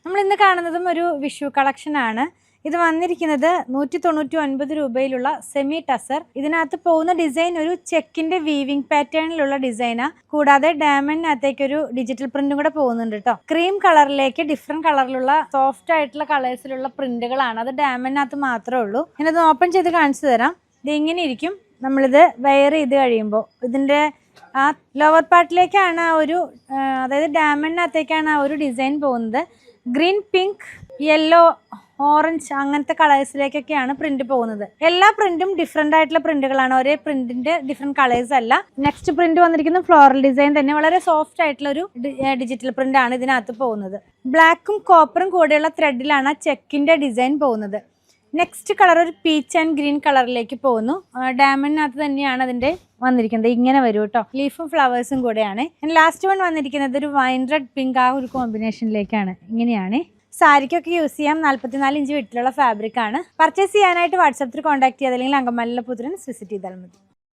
നമ്മൾ ഇന്ന് കാണുന്നതും ഒരു വിഷു കളക്ഷൻ ആണ്. ഇത് വന്നിരിക്കുന്നത് 199 രൂപയിലുള്ള സെമി ടസർ. ഇതിനകത്ത് പോകുന്ന ഡിസൈൻ ഒരു ചെക്കിന്റെ വീവിംഗ് പാറ്റേണിലുള്ള ഡിസൈനാ. കൂടാതെ ഡയമണ്ടിനകത്തേക്ക് ഒരു ഡിജിറ്റൽ പ്രിന്റും കൂടെ പോകുന്നുണ്ട് കേട്ടോ. ക്രീം കളറിലേക്ക് ഡിഫറെന്റ് കളറിലുള്ള സോഫ്റ്റ് ആയിട്ടുള്ള കളേഴ്സിലുള്ള പ്രിന്റുകളാണ്. അത് ഡയമണ്ടിനകത്ത് മാത്രമേ ഉള്ളൂ. ഞാനത് ഓപ്പൺ ചെയ്ത് കാണിച്ചു തരാം. ഇത് ഇങ്ങനെ ഇരിക്കും. നമ്മളിത് വെയർ ചെയ്ത് കഴിയുമ്പോൾ ഇതിന്റെ ആ ലോവർ പാർട്ടിലേക്കാണ് ആ ഒരു അതായത് ഡയമണ്ടിനകത്തേക്കാണ് ആ ഒരു ഡിസൈൻ പോകുന്നത്. ഗ്രീൻ, പിങ്ക്, യെല്ലോ, ഓറഞ്ച് അങ്ങനത്തെ കളേഴ്സിലേക്കൊക്കെയാണ് പ്രിന്റ് പോകുന്നത്. എല്ലാ പ്രിന്റും ഡിഫറെന്റ് ആയിട്ടുള്ള പ്രിന്റുകളാണ്. ഒരേ പ്രിന്റിന്റെ ഡിഫറെന്റ് കളേഴ്സ് അല്ല. നെക്സ്റ്റ് പ്രിന്റ് വന്നിരിക്കുന്ന ഫ്ലോറൽ ഡിസൈൻ തന്നെ വളരെ സോഫ്റ്റ് ആയിട്ടുള്ള ഒരു ഡിജിറ്റൽ പ്രിന്റ് ആണ് ഇതിനകത്ത് പോകുന്നത്. ബ്ലാക്കും കോപ്പറും കൂടെയുള്ള ത്രെഡിലാണ് ചെക്കിന്റെ ഡിസൈൻ പോകുന്നത്. നെക്സ്റ്റ് കളർ ഒരു പീച്ച് ആൻഡ് ഗ്രീൻ കളറിലേക്ക് പോകുന്നു. ഡയമണ്ടിനകത്ത് തന്നെയാണ് അതിന്റെ വന്നിരിക്കുന്നത്. ഇങ്ങനെ വരും കേട്ടോ. ലീഫും ഫ്ലവേഴ്സും കൂടെയാണ്. ലാസ്റ്റ് വൺ വന്നിരിക്കുന്നത് ഒരു വൈൻ റെഡ് പിങ്ക് ആ ഒരു കോമ്പിനേഷനിലേക്കാണ്. ഇങ്ങനെയാണ്. സാരിക്കൊക്കെ യൂസ് ചെയ്യാം. 44 ഇഞ്ച് വിട്ടിലുള്ള ഫാബ്രിക് ആണ്. പർച്ചേസ് ചെയ്യാനായിട്ട് വാട്സാപ്പിൽ കോൺടാക്ട് ചെയ്യാം. അല്ലെങ്കിൽ അങ്കമാലിയിലെ പുത്രൻ വിസിറ്റ് ചെയ്താൽ മതി.